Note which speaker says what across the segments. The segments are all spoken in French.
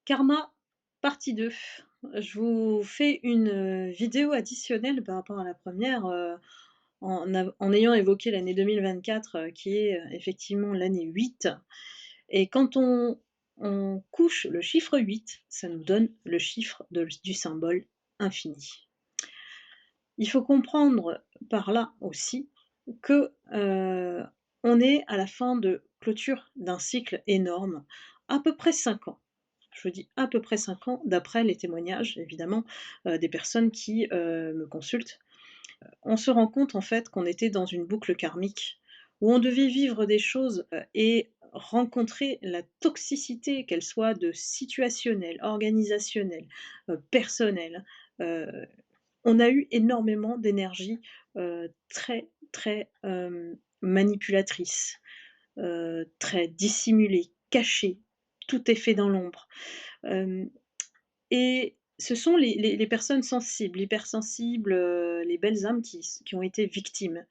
Speaker 1: Karma, partie 2. Je vous fais une, vidéo additionnelle par rapport à la première, en ayant évoqué l'année 2024, qui est, effectivement l'année 8. Et quand on couche le chiffre 8, ça nous donne le chiffre du symbole infini. Il faut comprendre par là aussi que, on est à la fin de clôture d'un cycle énorme, à peu près 5 ans. Je dis à peu près 5 ans, d'après les témoignages évidemment, des personnes qui, me consultent. On se rend compte en fait qu'on était dans une boucle karmique, où on devait vivre des choses, et rencontrer la toxicité, qu'elle soit de situationnelle, organisationnelle, personnelle. Heu, on a eu énormément d'énergie, très, très, manipulatrice, très dissimulée, cachée. Tout est fait dans l'ombre. Hem Et ce sont les personnes sensibles, hypersensibles, les belles âmes qui ont été victimes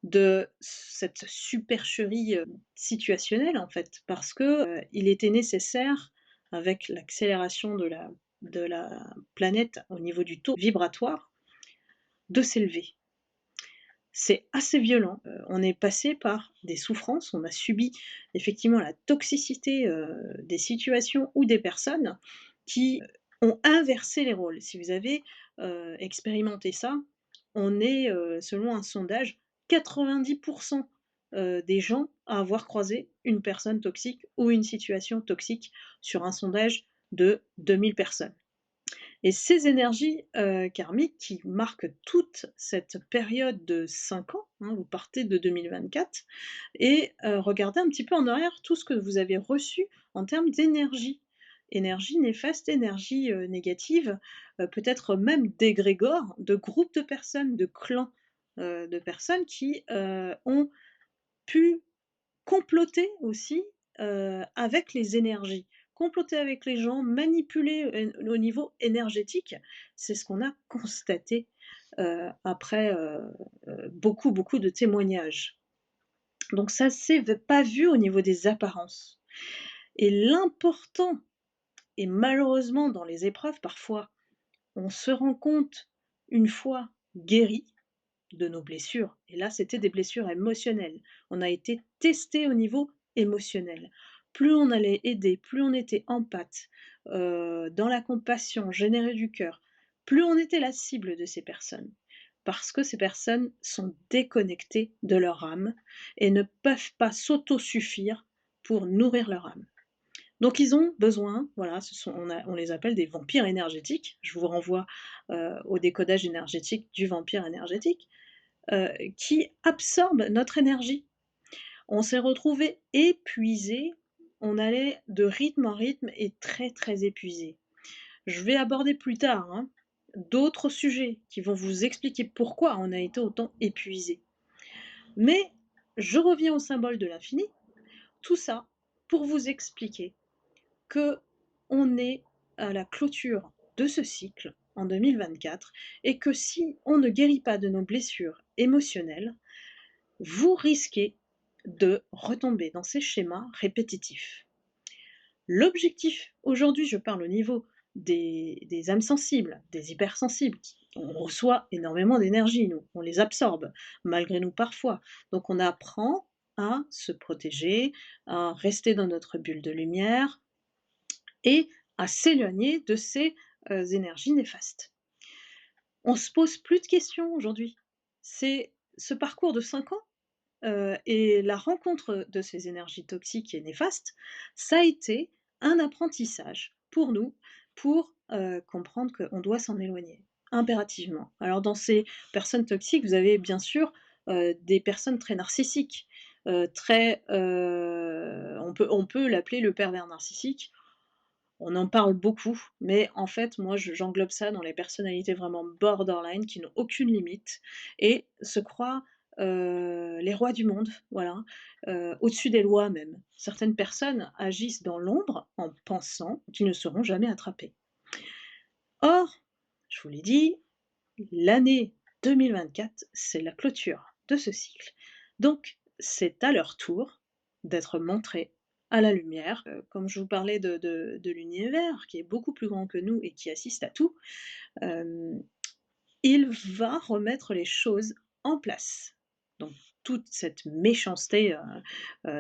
Speaker 1: de cette supercherie, situationnelle, en fait. Parce que, il était nécessaire, avec l'accélération de la planète au niveau du taux vibratoire, de s'élever. C'est assez violent, on est passé par des souffrances, on a subi effectivement la toxicité, des situations ou des personnes qui, ont inversé les rôles. Si vous avez, expérimenté ça, on est, selon un sondage, 90 des gens à avoir croisé une personne toxique ou une situation toxique sur un sondage de 2 000 personnes. Et ces énergies, karmiques qui marquent toute cette période de 5 ans, hein, vous partez de 2024 et regardez un petit peu en arrière tout ce que vous avez reçu en termes d'énergie. Énergie néfaste, énergie, négative, peut-être même d'égrégores, de groupes de personnes, de clans, de personnes qui, ont pu comploter aussi, avec les énergies. Comploter avec les gens, manipuler, au niveau énergétique, c'est ce qu'on a constaté, après, beaucoup, beaucoup de témoignages. Donc ça c'est pas vu au niveau des apparences. Et l'important, et malheureusement dans les épreuves parfois, on se rend compte, une fois guéri de nos blessures, et là c'était des blessures émotionnelles. On a été testé au niveau émotionnel. Plus on allait aider, plus on était empathe, dans la compassion, générer du cœur, plus on était la cible de ces personnes. Parce que ces personnes sont déconnectées de leur âme et ne peuvent pas s'autosuffire pour nourrir leur âme. Donc ils ont besoin, voilà, on les appelle des vampires énergétiques. Je vous renvoie, au décodage énergétique du vampire énergétique, qui absorbe notre énergie. On s'est retrouvés épuisés, on allait de rythme en rythme et très, très épuisés. Je vais aborder plus tard, hein, d'autres sujets qui vont vous expliquer pourquoi on a été autant épuisés. Mais je reviens au symbole de l'infini, tout ça pour vous expliquer qu'on est à la clôture de ce cycle en 2024 et que si on ne guérit pas de nos blessures émotionnelles, vous risquez de retomber dans ces schémas répétitifs. L'objectif, aujourd'hui, je parle au niveau des âmes sensibles, des hypersensibles, on reçoit énormément d'énergie, nous, on les absorbe, malgré nous parfois. Donc on apprend à se protéger, à rester dans notre bulle de lumière et à s'éloigner de ces énergies néfastes. On se pose plus de questions aujourd'hui. C'est ce parcours de 5 ans, et la rencontre de ces énergies toxiques et néfastes, ça a été un apprentissage pour nous, pour, comprendre qu'on doit s'en éloigner, impérativement. Alors dans ces personnes toxiques, vous avez bien sûr, des personnes très narcissiques, très, on peut l'appeler le pervers narcissique. On en parle beaucoup, mais en fait, moi, j'englobe ça dans les personnalités vraiment borderline qui n'ont aucune limite et se croient, les rois du monde, voilà, au-dessus des lois même. Certaines personnes agissent dans l'ombre en pensant qu'ils ne seront jamais attrapés. Or, je vous l'ai dit, l'année 2024, c'est la clôture de ce cycle. Donc, c'est à leur tour d'être montrés à la lumière, comme je vous parlais de l'univers qui est beaucoup plus grand que nous et qui assiste à tout, hem, il va remettre les choses en place. Donc toute cette méchanceté,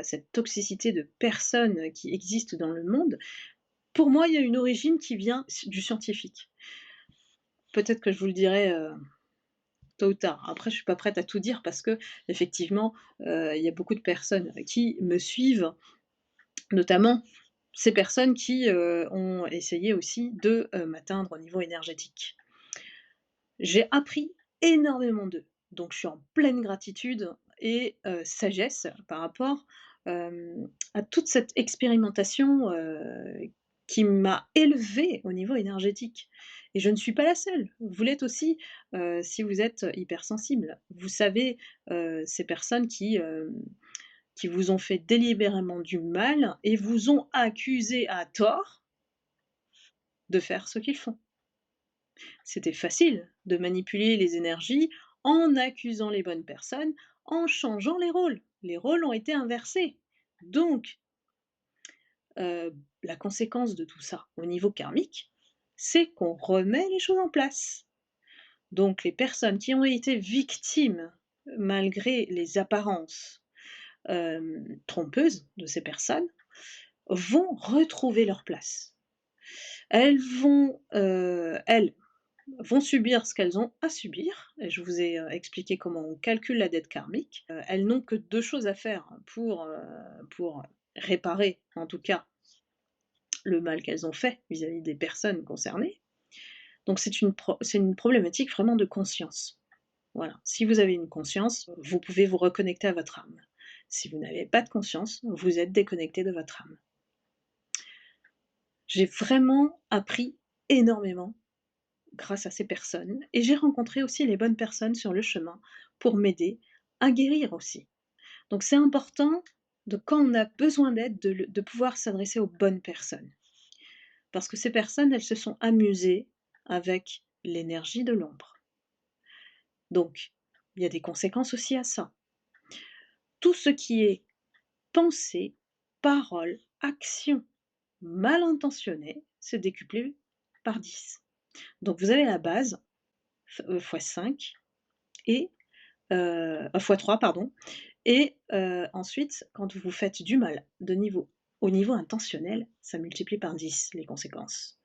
Speaker 1: cette toxicité de personnes qui existent dans le monde, pour moi, il y a une origine qui vient du scientifique. Peut-être que je vous le dirai, tôt ou tard. Après, je suis pas prête à tout dire parce qu'effectivement, il y a beaucoup de personnes qui me suivent, notamment ces personnes qui, ont essayé aussi de, m'atteindre au niveau énergétique. J'ai appris énormément d'eux, donc je suis en pleine gratitude et sagesse par rapport, à toute cette expérimentation, qui m'a élevée au niveau énergétique et je ne suis pas la seule. Vous l'êtes aussi, si vous êtes hypersensible. Vous savez, ces personnes qui vous ont fait délibérément du mal et vous ont accusé à tort de faire ce qu'ils font. C'était facile de manipuler les énergies en accusant les bonnes personnes, en changeant les rôles. Les rôles ont été inversés. Donc, la conséquence de tout ça au niveau karmique, c'est qu'on remet les choses en place. Donc les personnes qui ont été victimes, malgré les apparences, trompeuses de ces personnes, vont retrouver leur place. Elles vont subir ce qu'elles ont à subir et je vous ai, expliqué comment on calcule la dette karmique. Elles n'ont que 2 choses à faire pour réparer, en tout cas, le mal qu'elles ont fait vis-à-vis des personnes concernées. Donc c'est une problématique vraiment de conscience. Voilà. Si vous avez une conscience, vous pouvez vous reconnecter à votre âme. Si vous n'avez pas de conscience, vous êtes déconnecté de votre âme. J'ai vraiment appris énormément grâce à ces personnes et j'ai rencontré aussi les bonnes personnes sur le chemin pour m'aider à guérir aussi. Donc c'est important de quand on a besoin d'aide de pouvoir s'adresser aux bonnes personnes. Parce que ces personnes, elles se sont amusées avec l'énergie de l'ombre. Donc, il y a des conséquences aussi à ça. Tout ce qui est pensée, parole, action mal intentionnée, c'est décuplé par 10. Donc vous avez la base, fois 5 et fois 3 pardon et ensuite quand vous faites du mal au niveau intentionnel, ça multiplie par 10 les conséquences.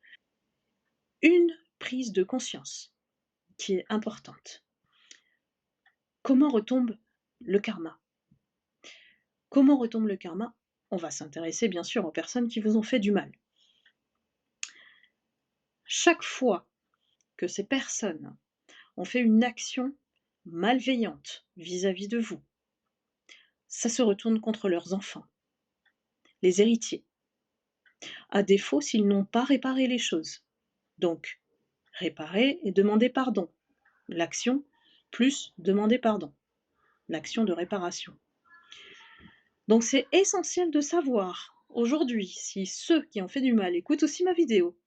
Speaker 1: Une prise de conscience qui est importante. Comment retombe le karma? Comment retombe le karma? On va s'intéresser bien sûr aux personnes qui vous ont fait du mal. Chaque fois que ces personnes ont fait une action malveillante vis-à-vis de vous, ça se retourne contre leurs enfants, les héritiers. À défaut, s'ils n'ont pas réparé les choses. Donc, réparer et demander pardon. L'action plus demander pardon. L'action de réparation. Donc c'est essentiel de savoir, aujourd'hui, si ceux qui ont fait du mal écoutent aussi ma vidéo,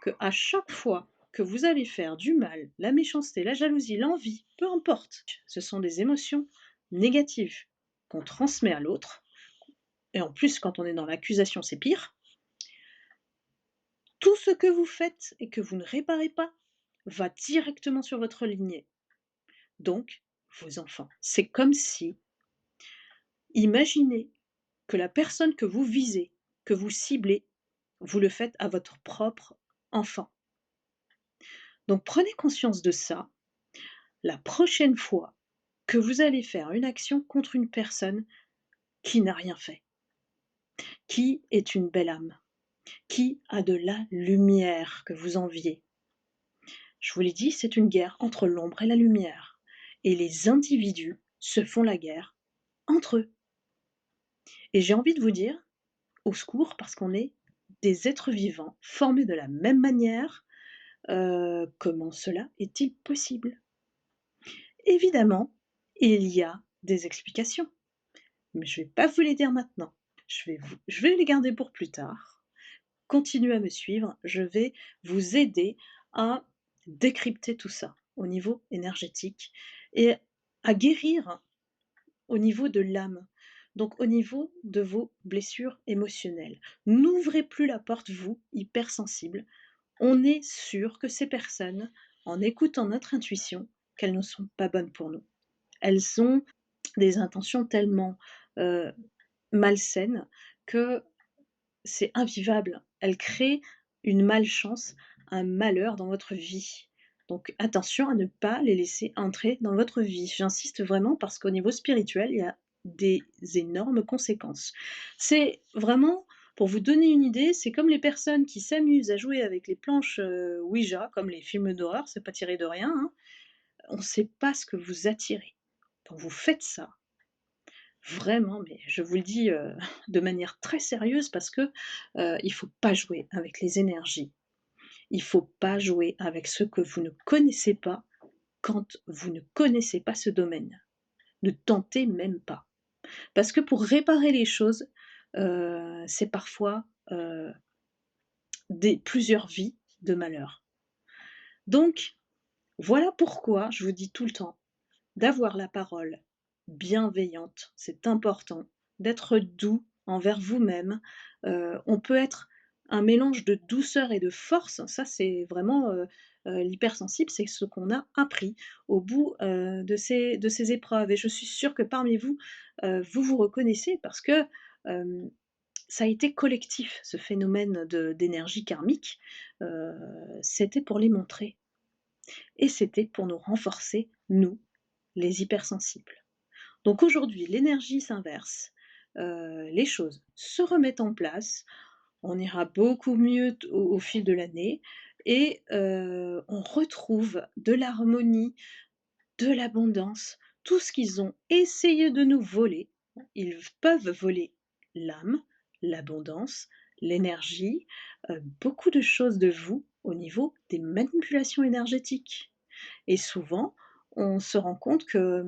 Speaker 1: qu'à chaque fois que vous allez faire du mal, la méchanceté, la jalousie, l'envie, peu importe, ce sont des émotions négatives qu'on transmet à l'autre, et en plus quand on est dans l'accusation, c'est pire. Tout ce que vous faites et que vous ne réparez pas va directement sur votre lignée, donc vos enfants. C'est comme si, imaginez que la personne que vous visez, que vous ciblez, vous le faites à votre propre enfant. Donc prenez conscience de ça. La prochaine fois que vous allez faire une action contre une personne qui n'a rien fait, qui est une belle âme, qui a de la lumière que vous enviez. Je vous l'ai dit, c'est une guerre entre l'ombre et la lumière. Et les individus se font la guerre entre eux. Et j'ai envie de vous dire, au secours, parce qu'on est des êtres vivants, formés de la même manière. Comment cela est-il possible? Évidemment, il y a des explications, mais je ne vais pas vous les dire maintenant. Je vais les garder pour plus tard. Continuez à me suivre, je vais vous aider à décrypter tout ça au niveau énergétique et à guérir au niveau de l'âme. Donc au niveau de vos blessures émotionnelles, n'ouvrez plus la porte, vous, hypersensibles. On est sûr que ces personnes, en écoutant notre intuition, qu'elles ne sont pas bonnes pour nous. Elles ont des intentions tellement, heu, malsaines que c'est invivable. Elles créent une malchance, un malheur dans votre vie. Donc attention à ne pas les laisser entrer dans votre vie. J'insiste vraiment parce qu'au niveau spirituel, il y a des énormes conséquences. C'est vraiment pour vous donner une idée, c'est comme les personnes qui s'amusent à jouer avec les planches, Ouija, comme les films d'horreur, c'est pas tiré de rien, hein. On ne sait pas ce que vous attirez. Quand vous faites ça, vraiment, mais je vous le dis, de manière très sérieuse parce que, il faut pas jouer avec les énergies. Il faut pas jouer avec ce que vous ne connaissez pas quand vous ne connaissez pas ce domaine. Ne tentez même pas. Parce que pour réparer les choses, c'est parfois, des plusieurs vies de malheur. Donc voilà pourquoi je vous dis tout le temps d'avoir la parole bienveillante, c'est important, d'être doux envers vous-même. On peut être un mélange de douceur et de force, ça c'est vraiment, l'hypersensible, c'est ce qu'on a appris au bout, de ces épreuves et je suis sûre que parmi vous, vous vous reconnaissez parce que, hem, ça a été collectif ce phénomène d'énergie karmique, heu, c'était pour les montrer et c'était pour nous renforcer, nous, les hypersensibles. Donc aujourd'hui, l'énergie s'inverse, les choses se remettent en place, on ira beaucoup mieux au fil de l'année et on retrouve de l'harmonie, de l'abondance, tout ce qu'ils ont essayé de nous voler. Ils peuvent voler l'âme, l'abondance, l'énergie, beaucoup de choses de vous au niveau des manipulations énergétiques et souvent, on se rend compte que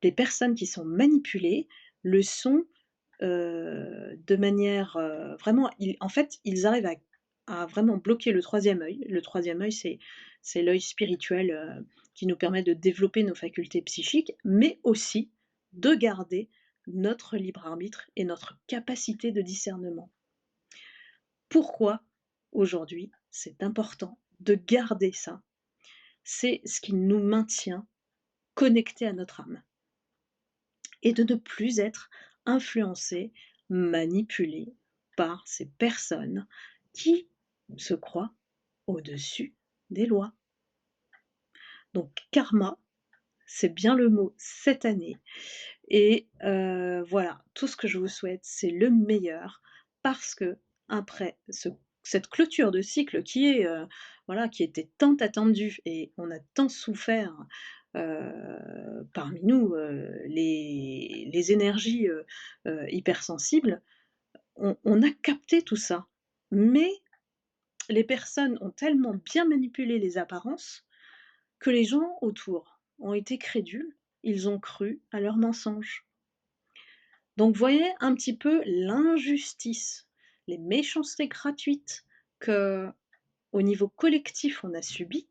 Speaker 1: les personnes qui sont manipulées le sont, de manière, vraiment en fait, ils arrivent à vraiment bloquer le troisième œil. Le troisième œil, c'est l'œil spirituel, qui nous permet de développer nos facultés psychiques, mais aussi de garder notre libre arbitre et notre capacité de discernement. Pourquoi aujourd'hui c'est important de garder ça? C'est ce qui nous maintient connectés à notre âme. Et de ne plus être influencé, manipulé par ces personnes qui se croient au-dessus des lois. Donc karma, c'est bien le mot cette année et voilà, tout ce que je vous souhaite, c'est le meilleur parce qu'après cette clôture de cycle qui est, voilà, qui était tant attendue et on a tant souffert, parmi nous, les énergies, hypersensibles, on a capté tout ça. Mais les personnes ont tellement bien manipulé les apparences que les gens autour ont été crédules, ils ont cru à leurs mensonges. Donc voyez un petit peu l'injustice, les méchancetés gratuites que, au niveau collectif, on a subies.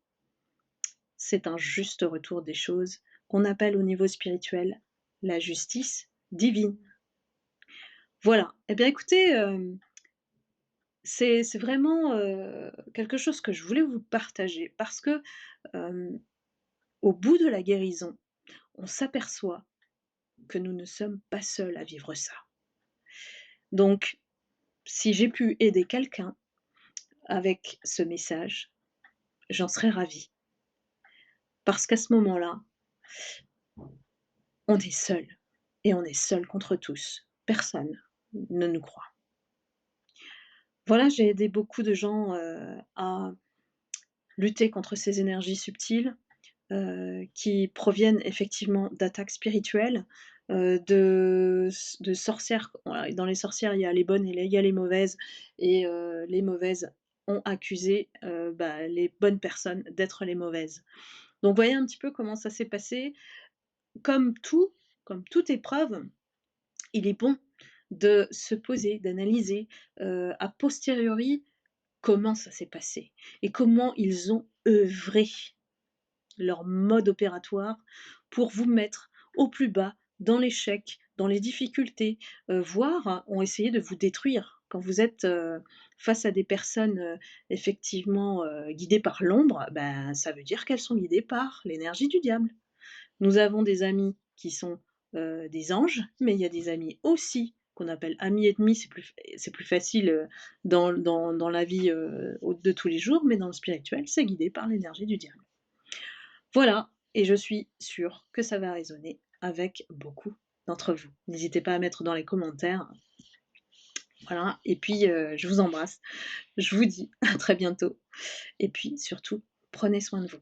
Speaker 1: C'est un juste retour des choses qu'on appelle au niveau spirituel la justice divine. Voilà. Eh bien écoutez, c'est vraiment, quelque chose que je voulais vous partager parce que, hem, au bout de la guérison, on s'aperçoit que nous ne sommes pas seuls à vivre ça. Donc si j'ai pu aider quelqu'un avec ce message, j'en serais ravie. Parce qu'à ce moment-là, on est seul et on est seul contre tous. Personne ne nous croit. Voilà, j'ai aidé beaucoup de gens, à lutter contre ces énergies subtiles, qui proviennent effectivement d'attaques spirituelles, de sorcières. Voilà, dans les sorcières, il y a les bonnes et il y a les mauvaises et les mauvaises ont accusé, les bonnes personnes d'être les mauvaises. Donc voyez un petit peu comment ça s'est passé. Comme tout, comme toute épreuve, il est bon de se poser, d'analyser, a posteriori, comment ça s'est passé et comment ils ont œuvré, leur mode opératoire pour vous mettre au plus bas, dans l'échec, dans les difficultés, voire ont essayé de vous détruire. Quand vous êtes, face à des personnes, effectivement, guidées par l'ombre, ben, ça veut dire qu'elles sont guidées par l'énergie du diable. Nous avons des amis qui sont, des anges, mais il y a des amis aussi qu'on appelle amis ennemis, c'est plus facile, dans la vie, au de tous les jours, mais dans le spirituel, c'est guidé par l'énergie du diable. Voilà, et je suis sûre que ça va résonner avec beaucoup d'entre vous. N'hésitez pas à mettre dans les commentaires, voilà, et puis, je vous embrasse. Je vous dis à très bientôt et puis surtout, prenez soin de vous.